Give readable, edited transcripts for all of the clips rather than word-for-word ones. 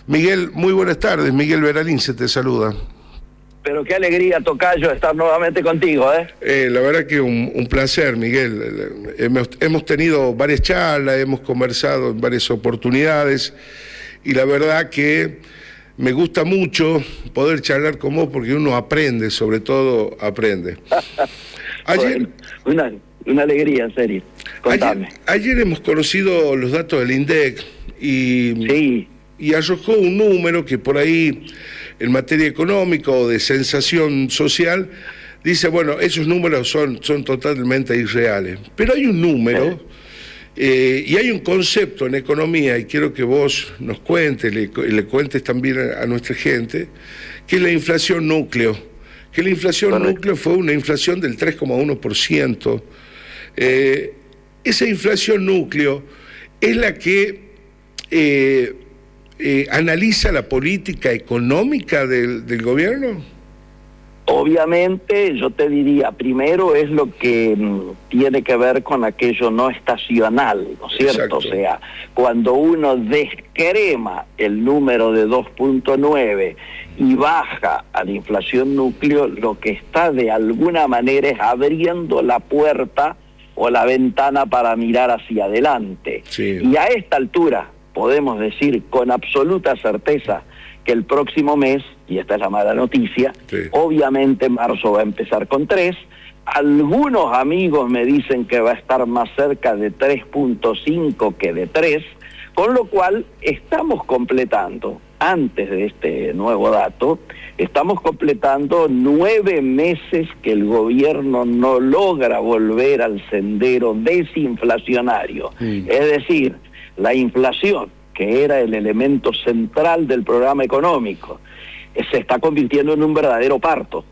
Miguel, muy buenas tardes. Miguel Veralín se te saluda. Pero qué alegría, tocayo, estar nuevamente contigo, ¿eh? La verdad que un placer, Miguel. Hemos tenido varias charlas, hemos conversado en varias oportunidades y la verdad que me gusta mucho poder charlar con vos porque uno aprende, sobre todo aprende. Ayer, bueno, una alegría, en serio. Contame. Ayer hemos conocido los datos del INDEC Sí. y arrojó un número que por ahí, en materia económica o de sensación social, dice, bueno, esos números son totalmente irreales. Pero hay un número y hay un concepto en economía, y quiero que vos nos cuentes, le cuentes también a nuestra gente, que es la inflación núcleo. Que la inflación núcleo fue una inflación del 3,1%. Esa inflación núcleo es la que analiza la política económica del gobierno. Obviamente, yo te diría, primero es lo que tiene que ver con aquello no estacional, ¿no es cierto? Exacto. O sea, cuando uno descrema el número de 2.9 y baja a la inflación núcleo, lo que está de alguna manera es abriendo la puerta o la ventana para mirar hacia adelante. Sí. Y a esta altura podemos decir con absoluta certeza que el próximo mes, y esta es la mala noticia, sí, obviamente marzo va a empezar con 3, algunos amigos me dicen que va a estar más cerca de 3.5 que de 3, con lo cual estamos completando, antes de este nuevo dato, estamos completando 9 meses que el gobierno no logra volver al sendero desinflacionario. Es decir, la inflación, que era el elemento central del programa económico, se está convirtiendo en un verdadero parto.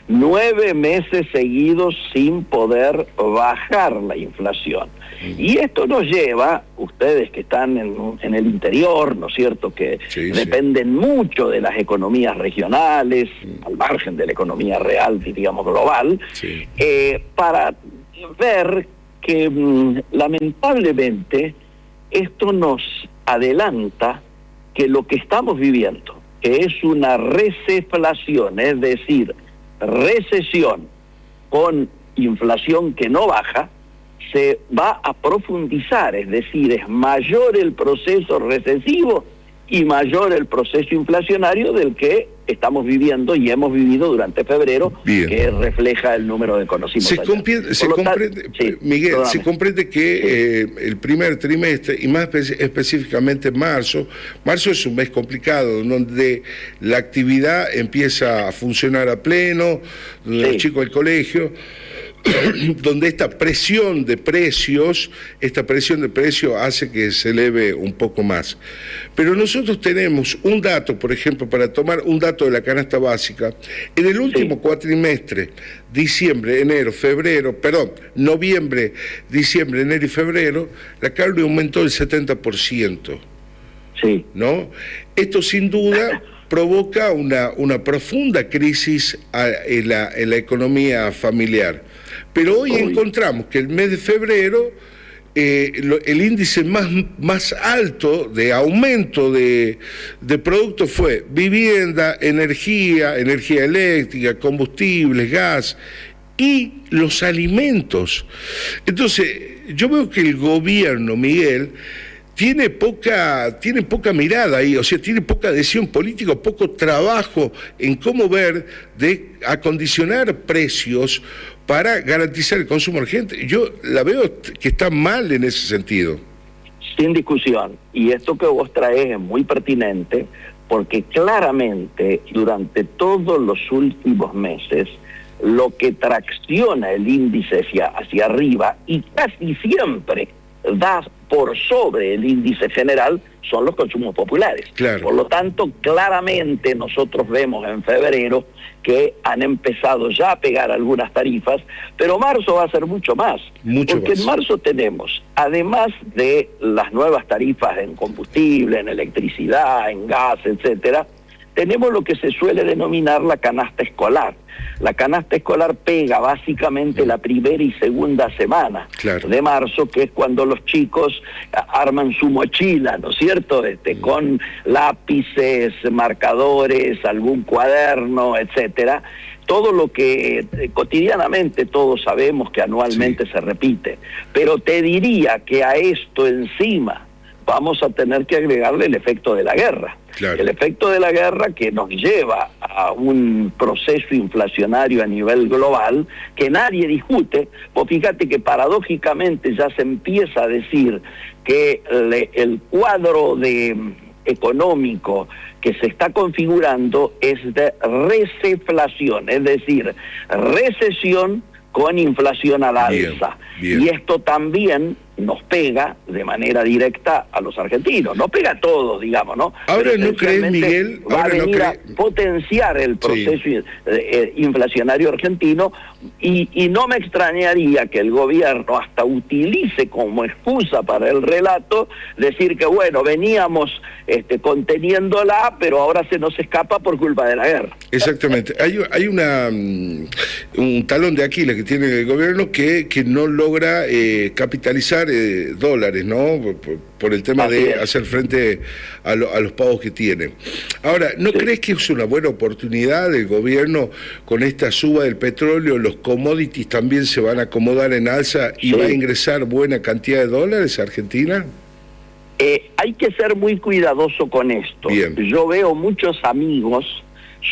9 meses seguidos sin poder bajar la inflación. Y esto nos lleva, ustedes que están en el interior, ¿no es cierto?, que dependen mucho de las economías regionales, al margen de la economía real, digamos, global, para ver que lamentablemente esto nos adelanta que lo que estamos viviendo, que es una receflación, es decir, recesión con inflación que no baja, se va a profundizar, es decir, es mayor el proceso recesivo y mayor el proceso inflacionario del que estamos viviendo y hemos vivido durante febrero, que refleja el número de conocimientos. Miguel, se comprende que el primer trimestre, y más específicamente marzo es un mes complicado, donde la actividad empieza a funcionar a pleno, donde los chicos del colegio, donde esta presión de precios hace que se eleve un poco más. Pero nosotros tenemos un dato, por ejemplo, para tomar un dato de la canasta básica, en el último cuatrimestre, noviembre, diciembre, enero y febrero, la carne aumentó el 70%. ¿No? Esto sin duda provoca una profunda crisis en la economía familiar. Pero hoy encontramos que el mes de febrero el índice más alto de aumento de productos fue vivienda, energía eléctrica, combustibles, gas y los alimentos. Entonces, yo veo que el gobierno, Miguel, tiene poca mirada ahí, o sea, tiene poca adhesión política, poco trabajo en cómo acondicionar precios para garantizar el consumo urgente. Yo la veo que está mal en ese sentido. Sin discusión. Y esto que vos traes es muy pertinente, porque claramente durante todos los últimos meses, lo que tracciona el índice hacia arriba, y casi siempre da por sobre el índice general, son los consumos populares. Por lo tanto, claramente nosotros vemos en febrero que han empezado ya a pegar algunas tarifas, pero marzo va a ser mucho más. Porque en marzo tenemos, además de las nuevas tarifas en combustible, en electricidad, en gas, etcétera, tenemos lo que se suele denominar la canasta escolar. La canasta escolar pega básicamente la primera y segunda semana de marzo, que es cuando los chicos arman su mochila, ¿no es cierto? Con lápices, marcadores, algún cuaderno, etcétera. Todo lo que cotidianamente todos sabemos que anualmente se repite. Pero te diría que a esto encima vamos a tener que agregarle el efecto de la guerra. El efecto de la guerra que nos lleva a un proceso inflacionario a nivel global que nadie discute. Pues fíjate que paradójicamente ya se empieza a decir que el cuadro económico que se está configurando es de receflación, es decir, recesión con inflación al alza. Bien. Y esto también nos pega de manera directa a los argentinos, nos pega a todos, digamos, ¿no? Ahora no crees, Miguel, va a venir a potenciar el proceso inflacionario argentino y no me extrañaría que el gobierno hasta utilice como excusa para el relato decir que bueno, veníamos conteniéndola, pero ahora se nos escapa por culpa de la guerra. Exactamente. Hay un talón de Aquiles que tiene el gobierno que no logra capitalizar dólares, ¿no? Por el tema de hacer frente a los pagos que tiene. Ahora, ¿no crees que es una buena oportunidad del gobierno con esta suba del petróleo? Los commodities también se van a acomodar en alza y va a ingresar buena cantidad de dólares a Argentina. Hay que ser muy cuidadoso con esto. Bien. Yo veo muchos amigos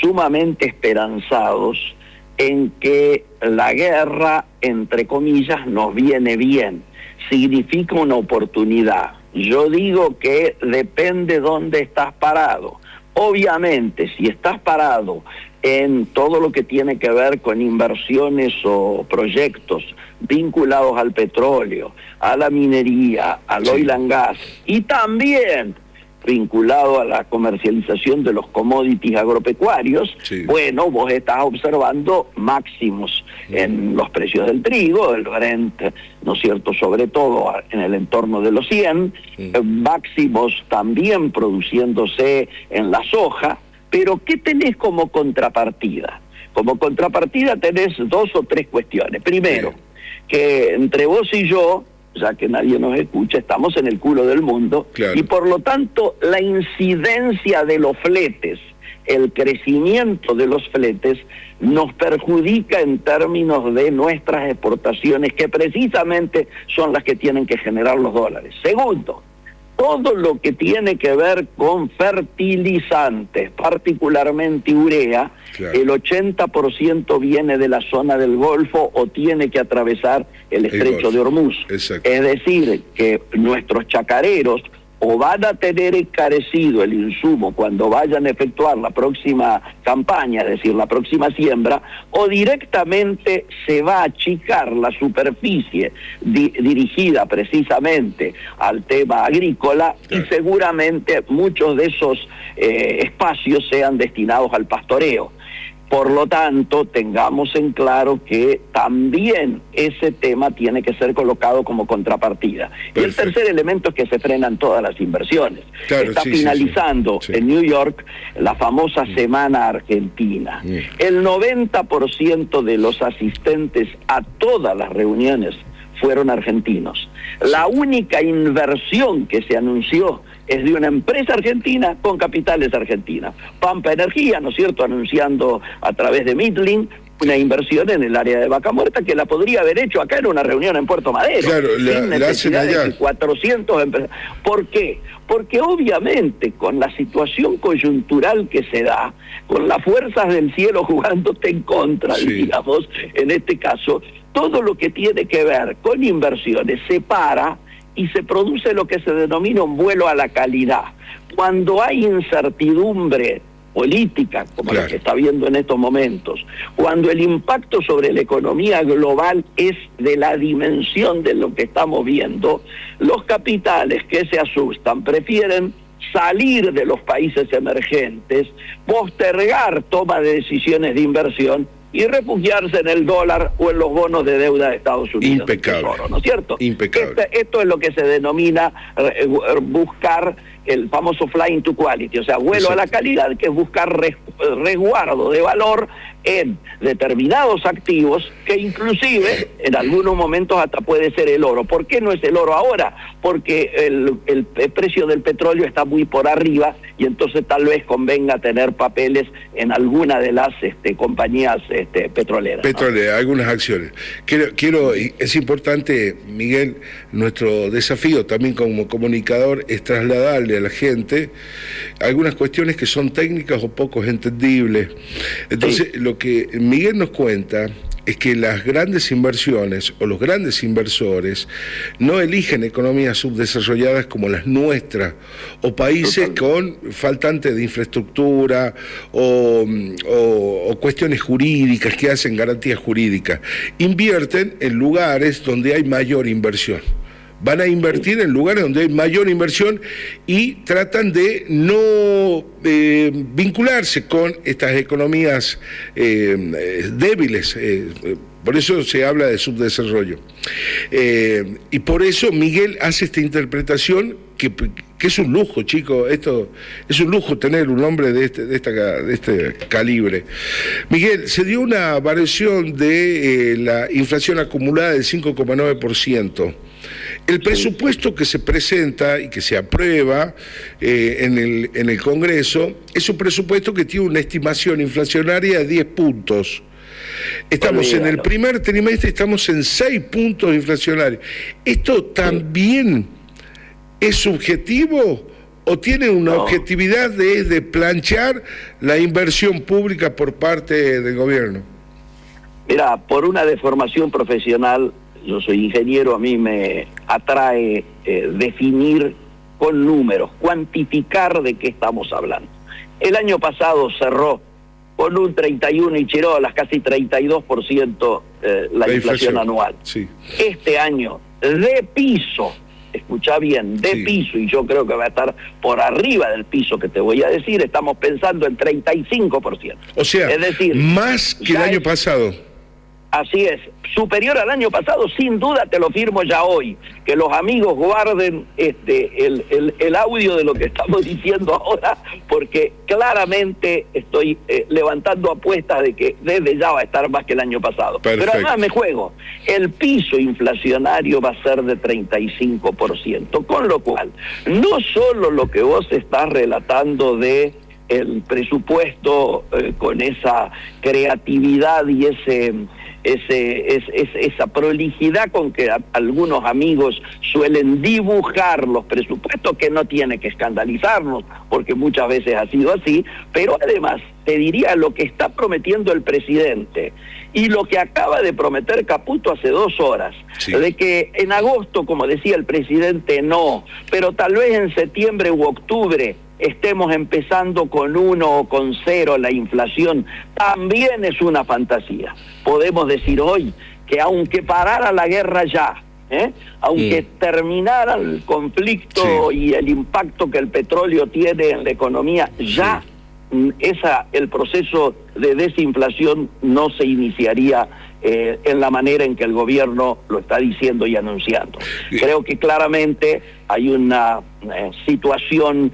sumamente esperanzados en que la guerra, entre comillas, nos viene bien. Significa una oportunidad. Yo digo que depende dónde estás parado. Obviamente, si estás parado en todo lo que tiene que ver con inversiones o proyectos vinculados al petróleo, a la minería, al oil and gas, y también vinculado a la comercialización de los commodities agropecuarios, bueno, vos estás observando máximos en los precios del trigo, del Brent, ¿no es cierto?, sobre todo en el entorno de los 100, máximos también produciéndose en la soja, pero ¿qué tenés como contrapartida? Como contrapartida tenés 2 o 3 cuestiones. Primero, que entre vos y yo, ya que nadie nos escucha, estamos en el culo del mundo, y por lo tanto la incidencia de los fletes, el crecimiento de los fletes, nos perjudica en términos de nuestras exportaciones, que precisamente son las que tienen que generar los dólares. Segundo, todo lo que tiene que ver con fertilizantes, particularmente urea, el 80% viene de la zona del Golfo o tiene que atravesar el Estrecho de Hormuz. Exacto. Es decir, que nuestros chacareros o van a tener encarecido el insumo cuando vayan a efectuar la próxima campaña, es decir, la próxima siembra, o directamente se va a achicar la superficie dirigida precisamente al tema agrícola, y seguramente muchos de esos espacios sean destinados al pastoreo. Por lo tanto, tengamos en claro que también ese tema tiene que ser colocado como contrapartida. Perfecto. Y el tercer elemento es que se frenan todas las inversiones. Está finalizando en New York la famosa Semana Argentina. El 90% de los asistentes a todas las reuniones fueron argentinos. La única inversión que se anunció es de una empresa argentina con capitales argentinas. Pampa Energía, ¿no es cierto?, anunciando a través de Midland una inversión en el área de Vaca Muerta que la podría haber hecho acá en una reunión en Puerto Madero. Claro, la hacen allá. 400 empresas. ¿Por qué? Porque obviamente con la situación coyuntural que se da, con las fuerzas del cielo jugándote en contra, digamos, en este caso, todo lo que tiene que ver con inversiones se para y se produce lo que se denomina un vuelo a la calidad. Cuando hay incertidumbre política, como la que está habiendo en estos momentos, cuando el impacto sobre la economía global es de la dimensión de lo que estamos viendo, los capitales que se asustan prefieren salir de los países emergentes, postergar toma de decisiones de inversión y refugiarse en el dólar o en los bonos de deuda de Estados Unidos. Impecable. Tesoro, ¿no es cierto? Impecable. Esto es lo que se denomina buscar el famoso flying to quality, o sea, vuelo a la calidad, que es buscar resguardo de valor en determinados activos, que inclusive en algunos momentos hasta puede ser el oro. ¿Por qué no es el oro ahora? Porque el precio del petróleo está muy por arriba, y entonces tal vez convenga tener papeles en alguna de las compañías petroleras. Petroleras, ¿no? Algunas acciones. Es importante, Miguel, nuestro desafío también como comunicador es trasladarle a la gente algunas cuestiones que son técnicas o poco entendibles. Entonces, lo que Miguel nos cuenta es que las grandes inversiones o los grandes inversores no eligen economías subdesarrolladas como las nuestras, o países con faltante de infraestructura o cuestiones jurídicas que hacen garantías jurídicas. Invierten en lugares donde hay mayor inversión. Van a invertir en lugares donde hay mayor inversión y tratan de no vincularse con estas economías débiles. Por eso se habla de subdesarrollo. Y por eso Miguel hace esta interpretación que es un lujo, chicos. Esto es un lujo tener un hombre de este calibre. Miguel, se dio una variación de la inflación acumulada del 5,9%. El presupuesto que se presenta y que se aprueba en el Congreso es un presupuesto que tiene una estimación inflacionaria de 10 puntos. Estamos en el primer trimestre, estamos en 6 puntos inflacionarios. ¿Esto también es subjetivo o tiene una objetividad de planchar la inversión pública por parte del gobierno? Mira, por una deformación profesional, yo soy ingeniero, a mí me atrae definir con números, cuantificar de qué estamos hablando. El año pasado cerró con un 31 y chirolas, casi 32% la inflación anual. Sí. Este año, de piso, escucha bien, de piso, y yo creo que va a estar por arriba del piso que te voy a decir, estamos pensando en 35%. O sea, es decir, más que el año pasado. Así es, superior al año pasado, sin duda te lo firmo ya hoy. Que los amigos guarden el audio de lo que estamos diciendo ahora, porque claramente estoy levantando apuestas de que desde ya va a estar más que el año pasado. Perfecto. Pero además me juego, el piso inflacionario va a ser de 35%, con lo cual, no solo lo que vos estás relatando de el presupuesto con esa creatividad y esa prolijidad con que algunos amigos suelen dibujar los presupuestos, que no tiene que escandalizarnos, porque muchas veces ha sido así, pero además te diría lo que está prometiendo el presidente y lo que acaba de prometer Caputo hace 2 horas, de que en agosto, como decía el presidente, no, pero tal vez en septiembre u octubre estemos empezando con 1 o con 0 la inflación, también es una fantasía. Podemos decir hoy que aunque parara la guerra ya, aunque terminara el conflicto y el impacto que el petróleo tiene en la economía, ya el proceso de desinflación no se iniciaría en la manera en que el gobierno lo está diciendo y anunciando. Creo que claramente hay una situación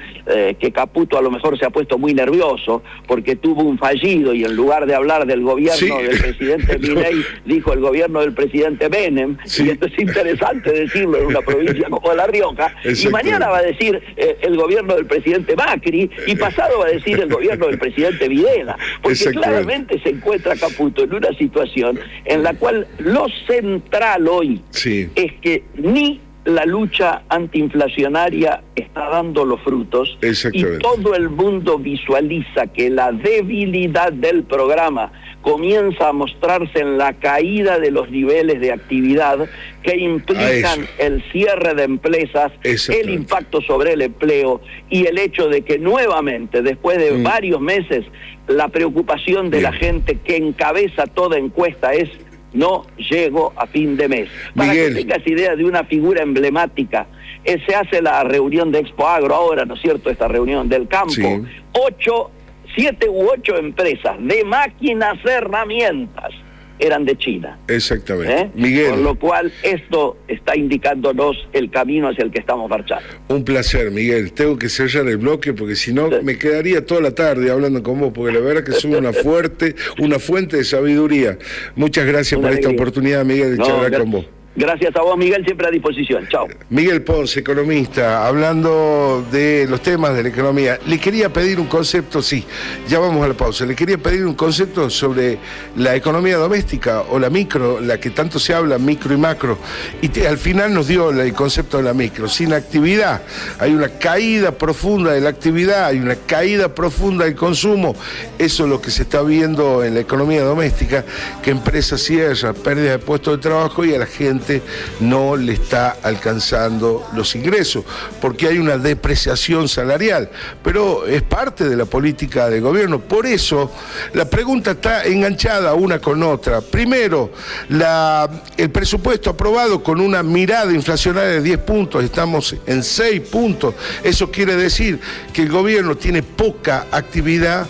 que Caputo a lo mejor se ha puesto muy nervioso porque tuvo un fallido y en lugar de hablar del gobierno del presidente Milei, dijo el gobierno del presidente Menem, y esto es interesante decirlo en una provincia como La Rioja, y mañana va a decir el gobierno del presidente Macri, y pasado va a decir el gobierno del presidente Videla, porque claramente se encuentra Caputo en una situación en la cual lo central hoy es que ni la lucha antiinflacionaria está dando los frutos y todo el mundo visualiza que la debilidad del programa comienza a mostrarse en la caída de los niveles de actividad que implican el cierre de empresas, el impacto sobre el empleo y el hecho de que nuevamente, después de varios meses, la preocupación de la gente que encabeza toda encuesta es: no llego a fin de mes. Para que tengas idea de una figura emblemática, se hace la reunión de Expo Agro ahora, ¿no es cierto?, esta reunión del campo. 7 u 8 empresas de máquinas, herramientas, eran de China. Exactamente. Miguel. Con lo cual esto está indicándonos el camino hacia el que estamos marchando. Un placer, Miguel. Tengo que cerrar el bloque porque si no me quedaría toda la tarde hablando con vos, porque la verdad que sos una fuente de sabiduría. Muchas gracias por esta oportunidad, Miguel, de charlar con vos. Gracias a vos, Miguel, siempre a disposición. Chao. Miguel Ponce, economista, hablando de los temas de la economía. Le quería pedir un concepto, sí, ya vamos a la pausa. Le quería pedir un concepto sobre la economía doméstica o la micro, la que tanto se habla, micro y macro. Y al final nos dio el concepto de la micro. Sin actividad, hay una caída profunda de la actividad, hay una caída profunda del consumo. Eso es lo que se está viendo en la economía doméstica, que empresas cierran, pérdida de puestos de trabajo y a la gente no le está alcanzando los ingresos, porque hay una depreciación salarial, pero es parte de la política de gobierno. Por eso la pregunta está enganchada una con otra. Primero, el presupuesto aprobado con una mirada inflacionaria de 10 puntos, estamos en 6 puntos. Eso quiere decir que el gobierno tiene poca actividad